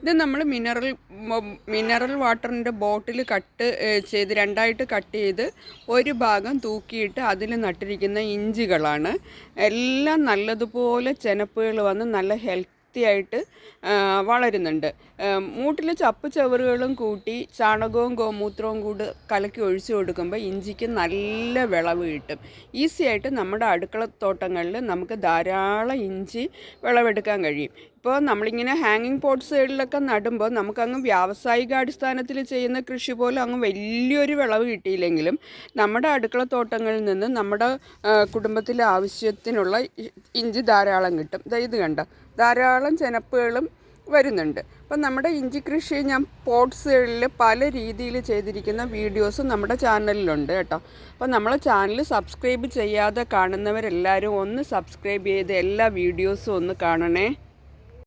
ഇത് നമ്മൾ മിനറൽ വാട്ടറിൻ്റെ ബോട്ടിൽ രണ്ടായിട്ട് കട്ട് ചെയ്ത് ഒരു ഭാഗം തൂക്കിയിട്ട് അതിൽ നട്ടിരിക്കുന്ന ഇഞ്ചികളാണ്. എല്ലാം നല്ലതുപോലെ ചെനപ്പുകൾ വന്ന് നല്ല ഹെൽത്തിയായിട്ട് വളരുന്നുണ്ട്. മൂട്ടിൽ ചപ്പ് ചവറുകളും കൂട്ടി ചാണകവും ഗോമൂത്രവും കൂടി കലക്കി ഒഴിച്ചു കൊടുക്കുമ്പോൾ ഇഞ്ചിക്ക് നല്ല വിളവ് കിട്ടും. ഈസി ആയിട്ട് നമ്മുടെ അടുക്കളത്തോട്ടങ്ങളിൽ നമുക്ക് ധാരാളം ഇഞ്ചി വിളവെടുക്കാൻ കഴിയും. ഇപ്പോൾ നമ്മളിങ്ങനെ ഹാങ്ങിങ് പോട്ട്സുകളിലൊക്കെ നടുമ്പോൾ നമുക്കങ്ങ് വ്യാവസായികാടിസ്ഥാനത്തിൽ ചെയ്യുന്ന കൃഷി പോലെ അങ്ങ് വലിയൊരു വിളവ് കിട്ടിയില്ലെങ്കിലും നമ്മുടെ അടുക്കളത്തോട്ടങ്ങളിൽ നിന്ന് നമ്മുടെ കുടുംബത്തിലെ ആവശ്യത്തിനുള്ള ഇഞ്ചി ധാരാളം കിട്ടും. ഇത് കണ്ട ധാരാളം ചെനപ്പുകളും വരുന്നുണ്ട്. അപ്പം നമ്മുടെ ഇഞ്ചി കൃഷി ഞാൻ പോട്ട്സുകളിൽ പല രീതിയിൽ ചെയ്തിരിക്കുന്ന വീഡിയോസ് നമ്മുടെ ചാനലിലുണ്ട് കേട്ടോ. അപ്പം നമ്മളെ ചാനൽ സബ്സ്ക്രൈബ് ചെയ്യാതെ കാണുന്നവരെല്ലാവരും ഒന്ന് സബ്സ്ക്രൈബ് ചെയ്ത് എല്ലാ വീഡിയോസും ഒന്ന് കാണണേ.